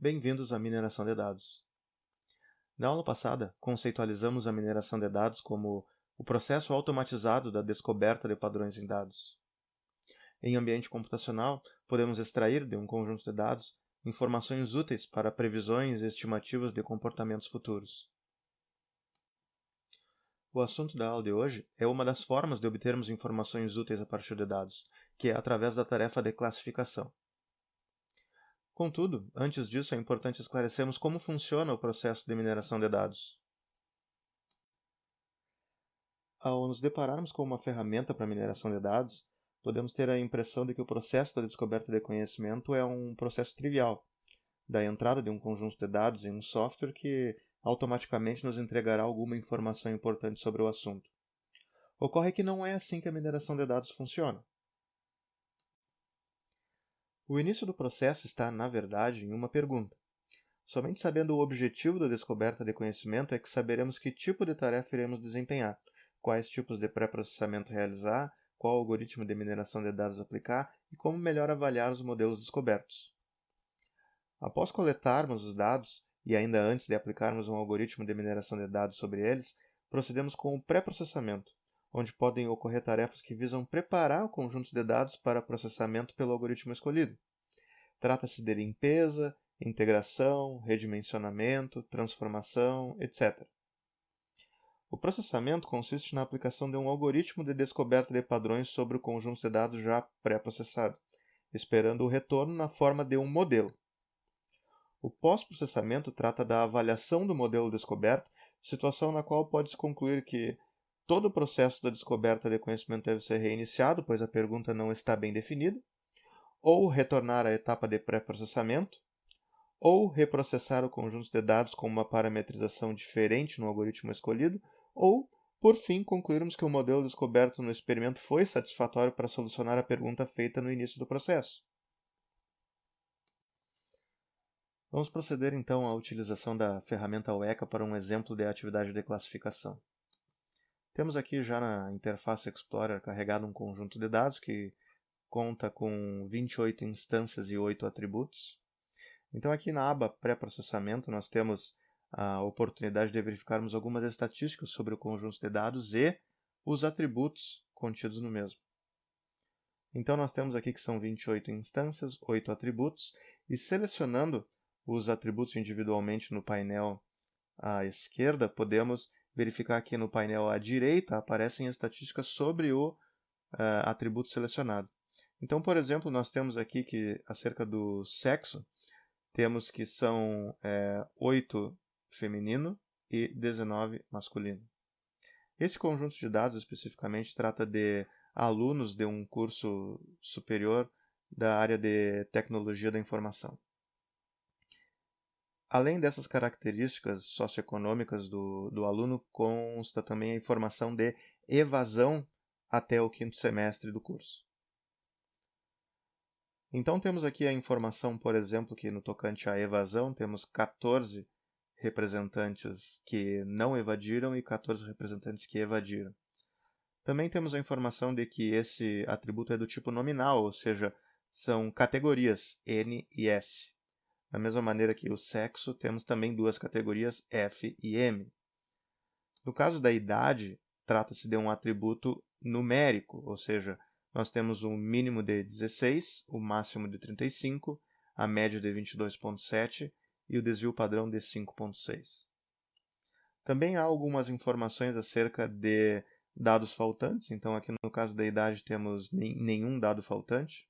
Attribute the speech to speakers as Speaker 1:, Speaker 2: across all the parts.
Speaker 1: Bem-vindos à mineração de dados. Na aula passada, conceitualizamos a mineração de dados como o processo automatizado da descoberta de padrões em dados. Em ambiente computacional, podemos extrair de um conjunto de dados informações úteis para previsões e estimativas de comportamentos futuros. O assunto da aula de hoje é uma das formas de obtermos informações úteis a partir de dados, que é através da tarefa de classificação. Contudo, antes disso é importante esclarecermos como funciona o processo de mineração de dados. Ao nos depararmos com uma ferramenta para mineração de dados, podemos ter a impressão de que o processo da descoberta de conhecimento é um processo trivial, da entrada de um conjunto de dados em um software que automaticamente nos entregará alguma informação importante sobre o assunto. Ocorre que não é assim que a mineração de dados funciona. O início do processo está, na verdade, em uma pergunta. Somente sabendo o objetivo da descoberta de conhecimento é que saberemos que tipo de tarefa iremos desempenhar, quais tipos de pré-processamento realizar, qual algoritmo de mineração de dados aplicar e como melhor avaliar os modelos descobertos. Após coletarmos os dados, e ainda antes de aplicarmos um algoritmo de mineração de dados sobre eles, procedemos com o pré-processamento, onde podem ocorrer tarefas que visam preparar o conjunto de dados para processamento pelo algoritmo escolhido. Trata-se de limpeza, integração, redimensionamento, transformação, etc. O processamento consiste na aplicação de um algoritmo de descoberta de padrões sobre o conjunto de dados já pré-processado, esperando o retorno na forma de um modelo. O pós-processamento trata da avaliação do modelo descoberto, situação na qual pode-se concluir que todo o processo da descoberta de conhecimento deve ser reiniciado, pois a pergunta não está bem definida, ou retornar à etapa de pré-processamento, ou reprocessar o conjunto de dados com uma parametrização diferente no algoritmo escolhido, ou, por fim, concluirmos que o modelo descoberto no experimento foi satisfatório para solucionar a pergunta feita no início do processo. Vamos proceder então à utilização da ferramenta UECA para um exemplo de atividade de classificação. Temos aqui já na interface Explorer carregado um conjunto de dados que conta com 28 instâncias e 8 atributos. Então aqui na aba pré-processamento nós temos a oportunidade de verificarmos algumas estatísticas sobre o conjunto de dados e os atributos contidos no mesmo. Então nós temos aqui que são 28 instâncias, 8 atributos, e selecionando os atributos individualmente no painel à esquerda, podemos verificar que no painel à direita aparecem estatísticas sobre o atributo selecionado. Então, por exemplo, nós temos aqui que acerca do sexo, temos que são 8 feminino e 19 masculino. Esse conjunto de dados especificamente trata de alunos de um curso superior da área de tecnologia da informação. Além dessas características socioeconômicas do aluno, consta também a informação de evasão até o 5º semestre do curso. Então temos aqui a informação, por exemplo, que no tocante à evasão, temos 14 representantes que não evadiram e 14 representantes que evadiram. Também temos a informação de que esse atributo é do tipo nominal, ou seja, são categorias N e S. Da mesma maneira que o sexo, temos também duas categorias F e M. No caso da idade, trata-se de um atributo numérico, ou seja, nós temos um mínimo de 16, o máximo de 35, a média de 22,7 e o desvio padrão de 5,6. Também há algumas informações acerca de dados faltantes, então aqui no caso da idade temos nenhum dado faltante.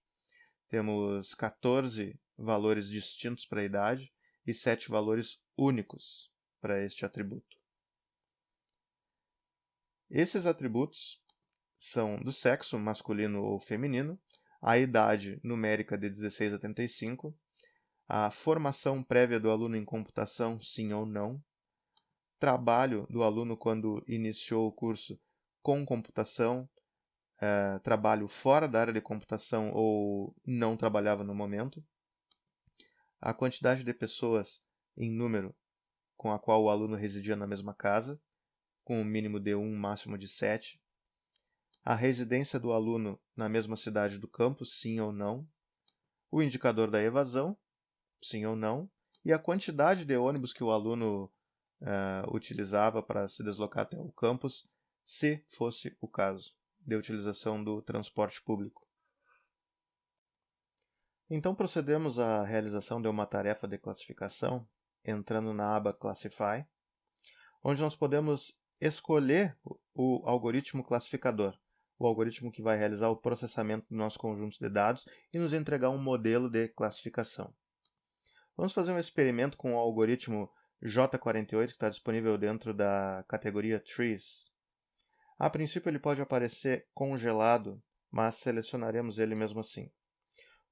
Speaker 1: Temos 14 valores distintos para a idade e 7 valores únicos para este atributo. Esses atributos são do sexo, masculino ou feminino, a idade numérica de 16 a 35, a formação prévia do aluno em computação, sim ou não, trabalho do aluno quando iniciou o curso com computação, trabalho fora da área de computação ou não trabalhava no momento, a quantidade de pessoas em número com a qual o aluno residia na mesma casa, com um mínimo de 1, máximo de 7, a residência do aluno na mesma cidade do campus, sim ou não, o indicador da evasão, sim ou não, e a quantidade de ônibus que o aluno utilizava para se deslocar até o campus, se fosse o caso de utilização do transporte público. Então procedemos à realização de uma tarefa de classificação, entrando na aba Classify, onde nós podemos escolher o algoritmo classificador, o algoritmo que vai realizar o processamento do nosso conjunto de dados e nos entregar um modelo de classificação. Vamos fazer um experimento com o algoritmo J48, que está disponível dentro da categoria Trees. A princípio ele pode aparecer congelado, mas selecionaremos ele mesmo assim.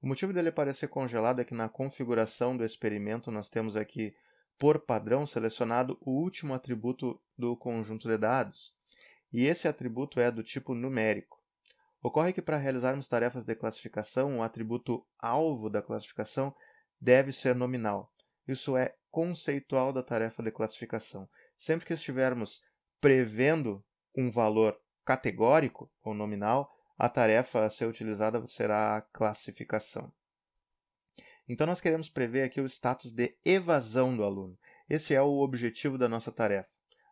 Speaker 1: O motivo dele aparecer congelado é que na configuração do experimento nós temos aqui, por padrão, selecionado o último atributo do conjunto de dados, e esse atributo é do tipo numérico. Ocorre que para realizarmos tarefas de classificação, o atributo alvo da classificação deve ser nominal. Isso é conceitual da tarefa de classificação. Sempre que estivermos prevendo um valor categórico ou nominal, a tarefa a ser utilizada será a classificação. Então, nós queremos prever aqui o status de evasão do aluno. Esse é o objetivo da nossa tarefa.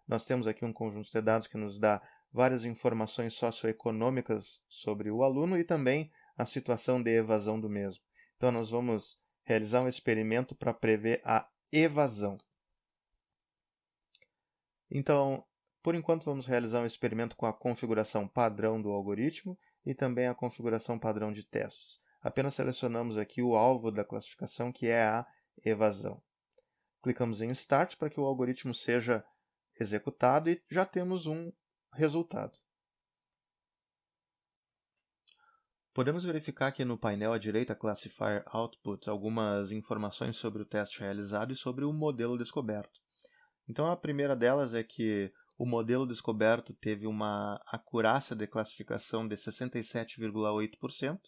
Speaker 1: Nós temos aqui um conjunto de dados que nos dá várias informações socioeconômicas sobre o aluno e também a situação de evasão do mesmo. Então, nós vamos realizar um experimento para prever a evasão. Então, por enquanto, vamos realizar um experimento com a configuração padrão do algoritmo e também a configuração padrão de testes. Apenas selecionamos aqui o alvo da classificação, que é a evasão. Clicamos em Start para que o algoritmo seja executado e já temos um resultado. Podemos verificar aqui no painel à direita Classifier Outputs algumas informações sobre o teste realizado e sobre o modelo descoberto. Então, a primeira delas é que o modelo descoberto teve uma acurácia de classificação de 67,8%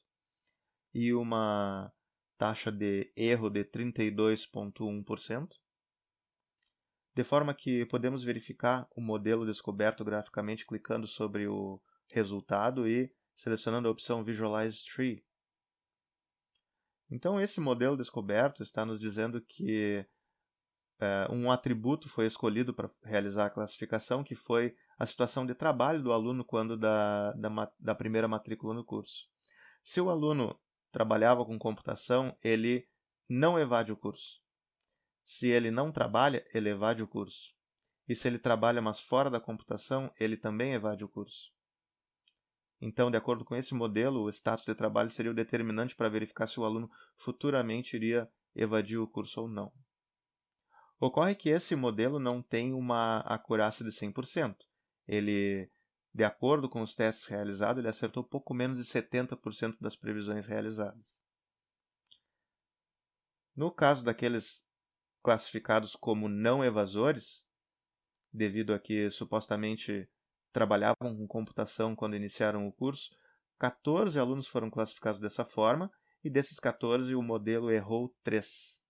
Speaker 1: e uma taxa de erro de 32,1%, de forma que podemos verificar o modelo descoberto graficamente clicando sobre o resultado e selecionando a opção Visualize Tree. Então, esse modelo descoberto está nos dizendo que um atributo foi escolhido para realizar a classificação, que foi a situação de trabalho do aluno quando da primeira matrícula no curso. Se o aluno trabalhava com computação, ele não evade o curso. Se ele não trabalha, ele evade o curso. E se ele trabalha, mas fora da computação, ele também evade o curso. Então, de acordo com esse modelo, o status de trabalho seria o determinante para verificar se o aluno futuramente iria evadir o curso ou não. Ocorre que esse modelo não tem uma acurácia de 100%. Ele, de acordo com os testes realizados, ele acertou pouco menos de 70% das previsões realizadas. No caso daqueles classificados como não evasores, devido a que supostamente trabalhavam com computação quando iniciaram o curso, 14 alunos foram classificados dessa forma, e desses 14 o modelo errou 3.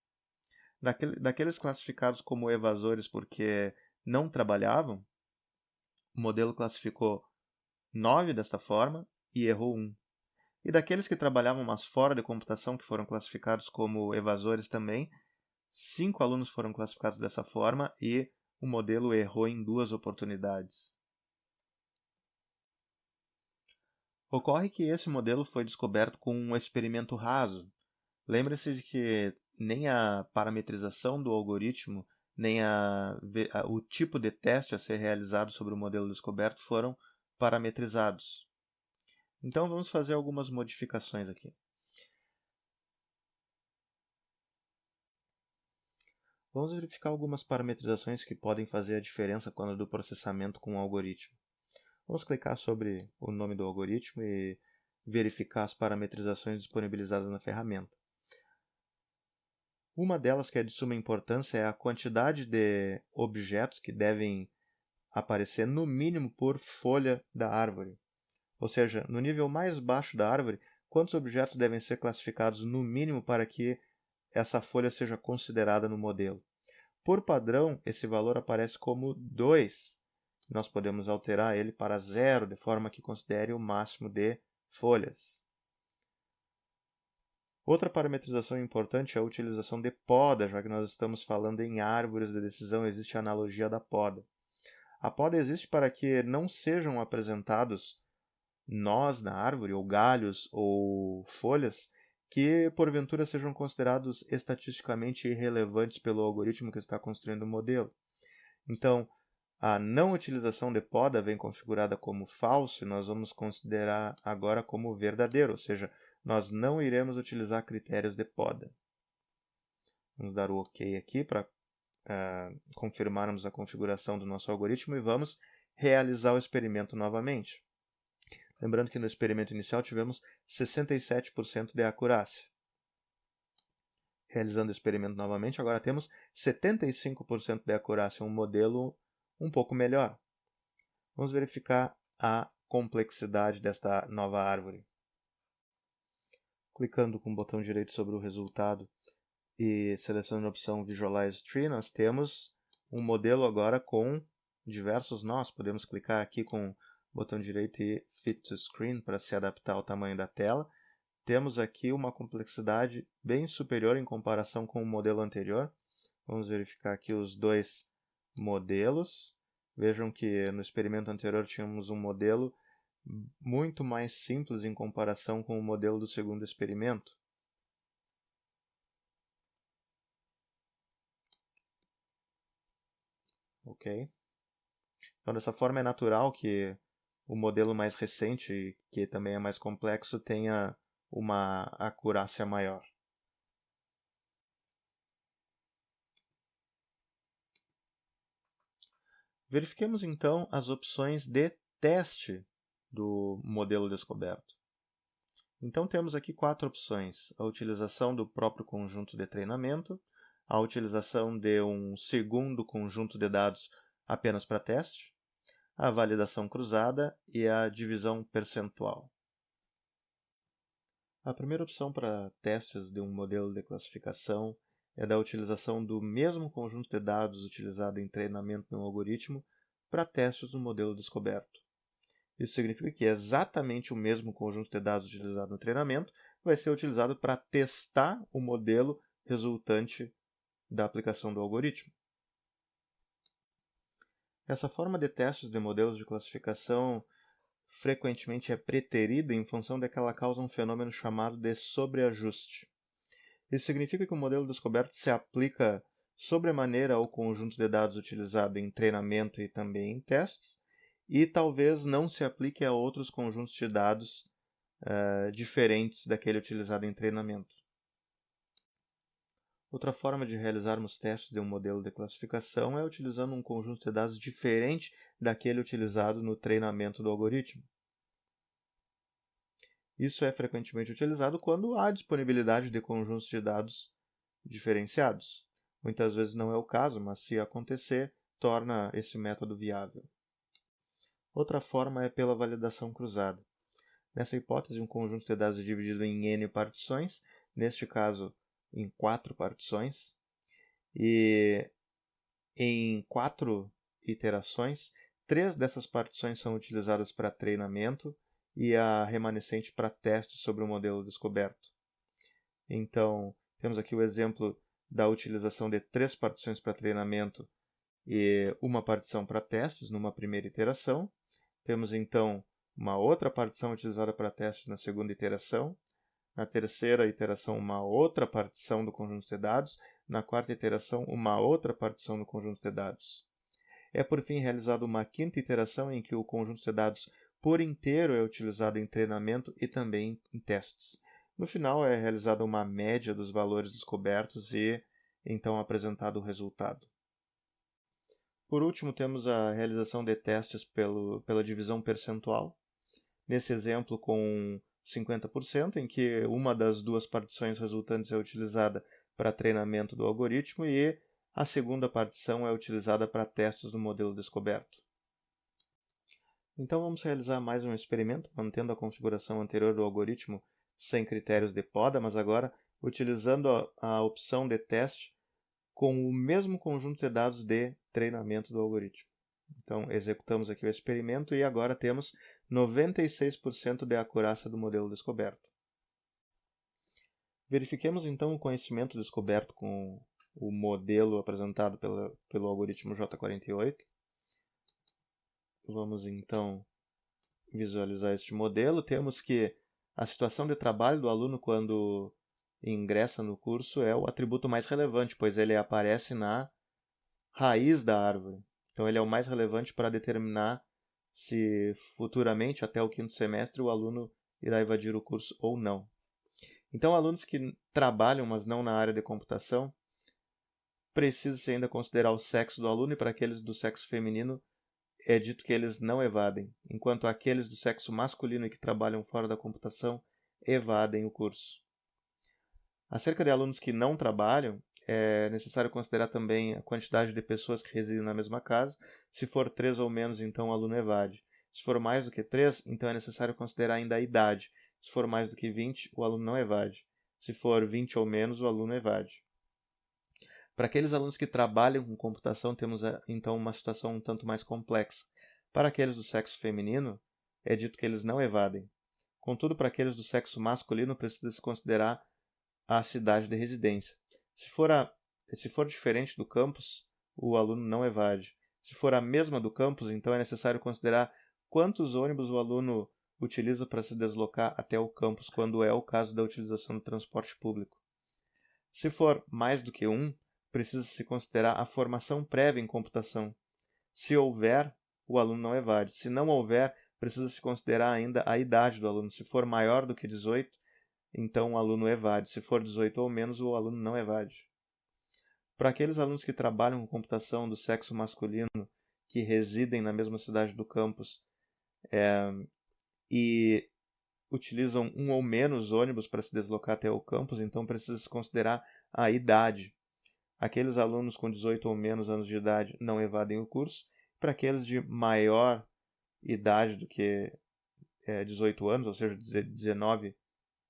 Speaker 1: Daqueles classificados como evasores porque não trabalhavam, o modelo classificou 9 desta forma e errou 1. E daqueles que trabalhavam mas fora de computação, que foram classificados como evasores também, 5 alunos foram classificados dessa forma e o modelo errou em 2 oportunidades. Ocorre que esse modelo foi descoberto com um experimento raso. Lembre-se de que nem a parametrização do algoritmo, nem o tipo de teste a ser realizado sobre o modelo descoberto foram parametrizados. Então, vamos fazer algumas modificações aqui. Vamos verificar algumas parametrizações que podem fazer a diferença quando do processamento com o algoritmo. Vamos clicar sobre o nome do algoritmo e verificar as parametrizações disponibilizadas na ferramenta. Uma delas que é de suma importância é a quantidade de objetos que devem aparecer no mínimo por folha da árvore. Ou seja, no nível mais baixo da árvore, quantos objetos devem ser classificados no mínimo para que essa folha seja considerada no modelo. Por padrão, esse valor aparece como 2. Nós podemos alterar ele para 0, de forma que considere o máximo de folhas. Outra parametrização importante é a utilização de poda, já que nós estamos falando em árvores de decisão, existe a analogia da poda. A poda existe para que não sejam apresentados nós na árvore, ou galhos, ou folhas, que porventura sejam considerados estatisticamente irrelevantes pelo algoritmo que está construindo o modelo. Então, a não utilização de poda vem configurada como falso e nós vamos considerar agora como verdadeiro, ou seja, nós não iremos utilizar critérios de poda. Vamos dar o OK aqui para confirmarmos a configuração do nosso algoritmo e vamos realizar o experimento novamente. Lembrando que no experimento inicial tivemos 67% de acurácia. Realizando o experimento novamente, agora temos 75% de acurácia, um modelo um pouco melhor. Vamos verificar a complexidade desta nova árvore. Clicando com o botão direito sobre o resultado e selecionando a opção Visualize Tree, nós temos um modelo agora com diversos nós. Podemos clicar aqui com o botão direito e Fit to Screen para se adaptar ao tamanho da tela. Temos aqui uma complexidade bem superior em comparação com o modelo anterior. Vamos verificar aqui os dois modelos. Vejam que no experimento anterior tínhamos um modelo muito mais simples em comparação com o modelo do segundo experimento. Ok? Então, dessa forma, é natural que o modelo mais recente, que também é mais complexo, tenha uma acurácia maior. Verifiquemos então as opções de teste do modelo descoberto. Então temos aqui 4 opções: a utilização do próprio conjunto de treinamento, a utilização de um segundo conjunto de dados apenas para teste, a validação cruzada e a divisão percentual. A primeira opção para testes de um modelo de classificação é da utilização do mesmo conjunto de dados utilizado em treinamento de um algoritmo para testes do modelo descoberto. Isso significa que exatamente o mesmo conjunto de dados utilizado no treinamento vai ser utilizado para testar o modelo resultante da aplicação do algoritmo. Essa forma de testes de modelos de classificação frequentemente é preterida em função de que ela causa um fenômeno chamado de sobreajuste. Isso significa que o modelo descoberto se aplica sobremaneira ao conjunto de dados utilizado em treinamento e também em testes, e talvez não se aplique a outros conjuntos de dados diferentes daquele utilizado em treinamento. Outra forma de realizarmos testes de um modelo de classificação é utilizando um conjunto de dados diferente daquele utilizado no treinamento do algoritmo. Isso é frequentemente utilizado quando há disponibilidade de conjuntos de dados diferenciados. Muitas vezes não é o caso, mas se acontecer, torna esse método viável. Outra forma é pela validação cruzada. Nessa hipótese, um conjunto de dados é dividido em n partições, neste caso em 4 partições, e em 4 iterações, 3 dessas partições são utilizadas para treinamento e a remanescente para teste sobre o modelo descoberto. Então, temos aqui o exemplo da utilização de 3 partições para treinamento e uma partição para testes numa primeira iteração. Temos então uma outra partição utilizada para testes na segunda iteração. Na terceira iteração, uma outra partição do conjunto de dados. Na quarta iteração, uma outra partição do conjunto de dados. É, por fim, realizada uma quinta iteração em que o conjunto de dados por inteiro é utilizado em treinamento e também em testes. No final, é realizada uma média dos valores descobertos e, então, apresentado o resultado. Por último, temos a realização de testes pela divisão percentual. Nesse exemplo, com 50%, em que uma das duas partições resultantes é utilizada para treinamento do algoritmo e a segunda partição é utilizada para testes do modelo descoberto. Então vamos realizar mais um experimento, mantendo a configuração anterior do algoritmo sem critérios de poda, mas agora utilizando a opção de teste com o mesmo conjunto de dados de treinamento do algoritmo. Então executamos aqui o experimento e agora temos 96% de acurácia do modelo descoberto. Verifiquemos então o conhecimento descoberto com o modelo apresentado pelo algoritmo J48. Vamos então visualizar este modelo. Temos que a situação de trabalho do aluno quando ingressa no curso é o atributo mais relevante, pois ele aparece na raiz da árvore. Então ele é o mais relevante para determinar se futuramente, até o quinto semestre, o aluno irá evadir o curso ou não. Então, alunos que trabalham, mas não na área de computação, precisa-se ainda considerar o sexo do aluno, e para aqueles do sexo feminino é dito que eles não evadem, enquanto aqueles do sexo masculino e que trabalham fora da computação evadem o curso. Acerca de alunos que não trabalham, é necessário considerar também a quantidade de pessoas que residem na mesma casa. Se for 3 ou menos, então o aluno evade. Se for mais do que 3, então é necessário considerar ainda a idade. Se for mais do que 20, o aluno não evade. Se for 20 ou menos, o aluno evade. Para aqueles alunos que trabalham com computação, temos então uma situação um tanto mais complexa. Para aqueles do sexo feminino, é dito que eles não evadem. Contudo, para aqueles do sexo masculino, precisa-se considerar a cidade de residência. Se for diferente do campus, o aluno não evade. Se for a mesma do campus, então é necessário considerar quantos ônibus o aluno utiliza para se deslocar até o campus, quando é o caso da utilização do transporte público. Se for mais do que um, precisa-se considerar a formação prévia em computação. Se houver, o aluno não evade. Se não houver, precisa-se considerar ainda a idade do aluno. Se for maior do que 18, então o aluno evade. Se for 18 ou menos, o aluno não evade. Para aqueles alunos que trabalham com computação do sexo masculino, que residem na mesma cidade do campus e utilizam um ou menos ônibus para se deslocar até o campus, então precisa-se considerar a idade. Aqueles alunos com 18 ou menos anos de idade não evadem o curso. Para aqueles de maior idade do que 18 anos, ou seja, 19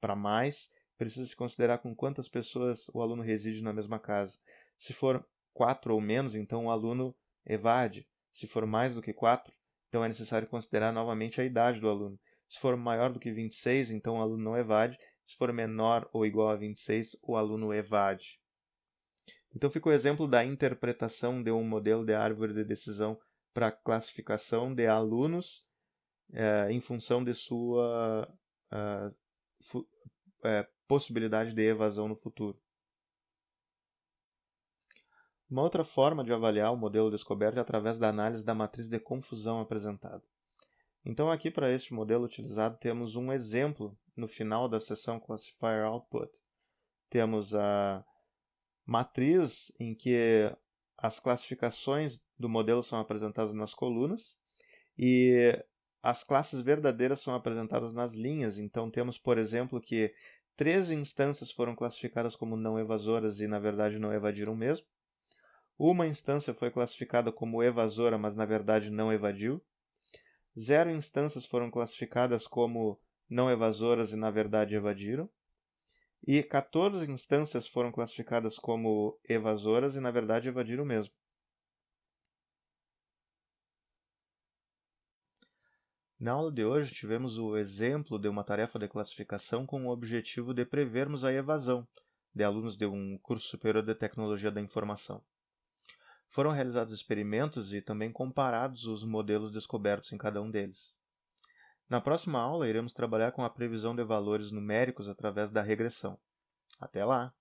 Speaker 1: para mais, precisa-se considerar com quantas pessoas o aluno reside na mesma casa. Se for 4 ou menos, então o aluno evade. Se for mais do que 4, então é necessário considerar novamente a idade do aluno. Se for maior do que 26, então o aluno não evade. Se for menor ou igual a 26, o aluno evade. Então fica o exemplo da interpretação de um modelo de árvore de decisão para classificação de alunos em função de sua possibilidade de evasão no futuro. Uma outra forma de avaliar o modelo descoberto é através da análise da matriz de confusão apresentada. Então aqui para este modelo utilizado temos um exemplo no final da seção Classifier Output. Temos a matriz em que as classificações do modelo são apresentadas nas colunas e as classes verdadeiras são apresentadas nas linhas. Então temos, por exemplo, que 3 instâncias foram classificadas como não evasoras e na verdade não evadiram mesmo. Uma instância foi classificada como evasora, mas na verdade não evadiu. 0 instâncias foram classificadas como não evasoras e na verdade evadiram. E 14 instâncias foram classificadas como evasoras e na verdade evadiram mesmo. Na aula de hoje tivemos o exemplo de uma tarefa de classificação com o objetivo de prevermos a evasão de alunos de um curso superior de tecnologia da informação. Foram realizados experimentos e também comparados os modelos descobertos em cada um deles. Na próxima aula, iremos trabalhar com a previsão de valores numéricos através da regressão. Até lá!